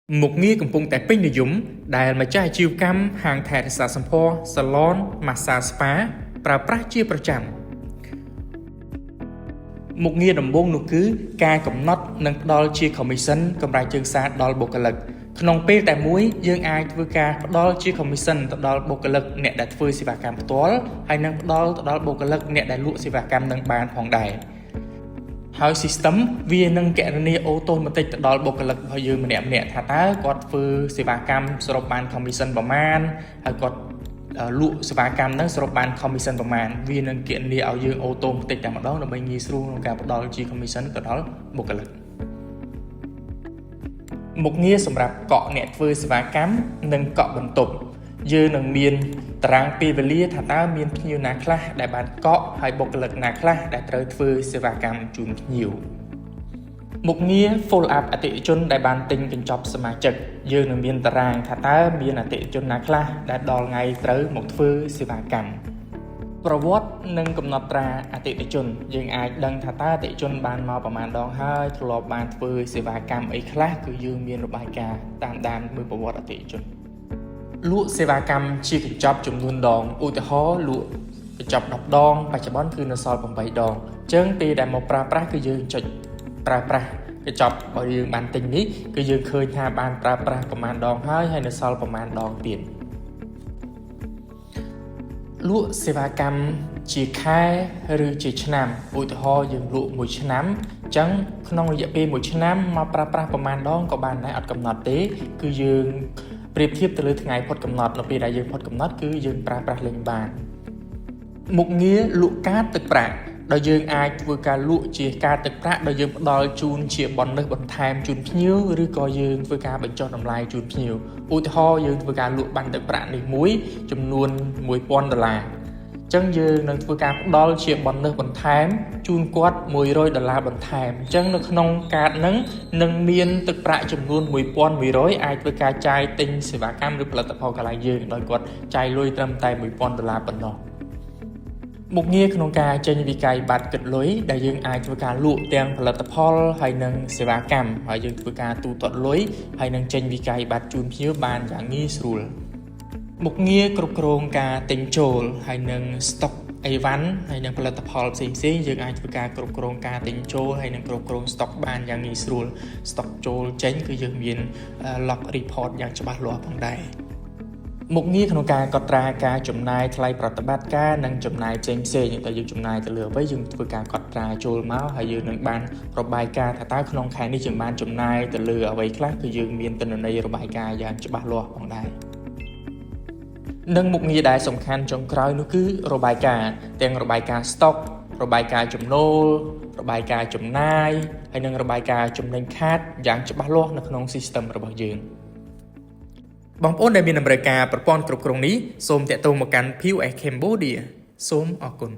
Một nghĩaកំពុងតែពេញនិយមដែលម្ចាស់អាជីវកម្មហាងថែរក្សាសម្ផស្ស salon massage spa ប្រើប្រាស់ជាប្រចាំមុខងារដំបូងនោះគឺការកំណត់និងផ្ដល់ជា commission កម្រៃជើងសារដល់បុគ្គលិកក្នុងពេលតែមួយយើងអាចធ្វើការផ្ដល់ជា commission ទៅដល់បុគ្គលិកអ្នកដែលធ្វើសេវាកម្មផ្ទាល់ហើយនឹងផ្ដល់ទៅដល់បុគ្គលិកអ្នកដែលលក់សេវាកម្មនឹងបានផងដែរហើយ system វានឹងកណនាអូតូម៉ាទិកទៅដល់បុគ្គលិករបស់យើងម្នាក់ៗថាតើគាត់ធ្វើសេវាកម្មសរុបបាន commission ប្រមាណហើយគាត់លក់សេវាកម្មហ្នឹងសរុបបាន commission ប្រមាណវានឹងកណនាឲ្យយើងអូតូម៉ាទិកតែម្ដងដើម្បីងាយស្រួលក្នុងការផ្ដល់ជា commission ទៅដល់បុគ្គលិកមុខងារសម្រាប់កក់អ្នកធ្វើសេវាកម្មនិងកក់បន្ទប់យើងនឹងមានតារាងពេលវេលាថាតើមានភ្ញៀវណាខ្លះដែលបានកក់ហើយបុគ្គលិកណាខ្លះដែលត្រូវធ្វើសេវាកម្មជូនភ្ញៀវមុខងារ follow up អតិថិជនដែលបានទិញកញ្ចប់សមាជិកយើងនឹងមានតារាងថាតើមានអតិថិជនណាខ្លះដែលដល់ថ្ងៃត្រូវមកធ្វើសេវាកម្មប្រវត្តិនិងកំណត់ត្រាអតិថិជនយើងអាចដឹងថាតើអតិថិជនបានមកប្រមាណដងហើយធ្លាប់បានធ្វើសេវាកម្មអីខ្លះគឺយើងមានរបាយការណ៍តាមដានមើលប្រវត្តិអតិថិជនលក់សេវាកម្មជាកញ្ចប់ចំនួនដងឧទាហរណ៍លក់កញ្ចប់10ដងបច្ចុប្បន្នគឺនៅសល់8ដងអញ្ចឹងពេលដែលមកប្រើប្រាស់គឺយើងចុចប្រើប្រាស់កញ្ចប់របស់យើងបានទិញនេះគឺយើងឃើញថាបានប្រើប្រាស់ប្រមាណដងហើយនៅសល់ប្រមាណដងទៀតលក់សេវាកម្មជាខែឬជាឆ្នាំឧទាហរណ៍យើងលក់1ឆ្នាំអញ្ចឹងក្នុងរយៈពេល1ឆ្នាំមកប្រើប្រាស់ប្រមាណដងក៏បានដែរអត់កំណត់ទេគឺយើងប្រៀបធៀបទៅលើថ្ងៃផុតកំណត់នៅពេលដែលយើងផុតកំណត់គឺយើងប្រើប្រាស់លេងបានមុខងារលក់កាតទឹកប្រាក់ដោយយើងអាចធ្វើការលក់ជាកាតទឹកប្រាក់ដោយយើងផ្ដល់ជូនជាបនឹសបន្ថែមជូនភ្ញៀវឬក៏យើងធ្វើការបញ្ចុះតម្លៃជូនភ្ញៀវឧទាហរណ៍យើងធ្វើការលក់បានទឹកប្រាក់នេះមួយចំនួន$1000អញ្ចឹងយើងនឹងធ្វើការផ្ដល់ជាបនឹសបន្ថែមជូនគាត់$100បន្ថែមអញ្ចឹងនៅក្នុងកាតហ្នឹងនឹងមានទឹកប្រាក់ចំនួន$1100អាចធ្វើការចាយទិញសេវាកម្មឬផលិតផលកន្លែងយើងដោយគាត់ចាយលុយត្រឹមតែ$1000ប៉ុណ្ណោះមុខងារក្នុងការចេញវិក័យប័ត្រគិតលុយដែលយើងអាចធ្វើការលក់ទាំងផលិតផលហើយនិងសេវាកម្មហើយយើងធ្វើការទូទាត់លុយហើយនិងចេញវិក័យប័ត្រជូនភ្ញៀវបានយ៉ាងងាយស្រួលមុខងារគ្រប់គ្រងការទិញចូលហើយនិង stock អីវ៉ាន់ហើយនិងផលិតផលផ្សេងៗយើងអាចធ្វើការគ្រប់គ្រងការទិញចូលហើយនិងគ្រប់គ្រង stock បានយ៉ាងងាយស្រួល stock ចូលចេញគឺយើងមាន log report យ៉ាងច្បាស់លាស់ផងដែរមុខងារក្នុងការកត់ត្រាការចំណាយថ្លៃប្រតិបត្តិការនិងចំណាយផ្សេងៗតែយើងចំណាយទៅលើអ្វីយើងធ្វើការកត់ត្រាចូលមកហើយយើងនឹងបានរបាយការណ៍ថាតើក្នុងខែនេះយើងបានចំណាយទៅលើអ្វីខ្លះគឺយើងមានទិន្នន័យរបាយការណ៍យ៉ាងច្បាស់លាស់ផងដែរនិងមុខងារដែលសំខាន់ចុងក្រោយនោះគឺរបាយការណ៍ទាំងរបាយការណ៍ stock របាយការណ៍ចំណូលរបាយការណ៍ចំណាយហើយនិងរបាយការណ៍ចំណេញខាតយ៉ាងច្បាស់លាស់នៅក្នុង system របស់យើងបងប្អូនដែលមានតម្រូវការប្រព័ន្ធគ្រប់គ្រងនេះសូមតាក់ទងមកកាន់ POS Cambodia សូមអរគុណ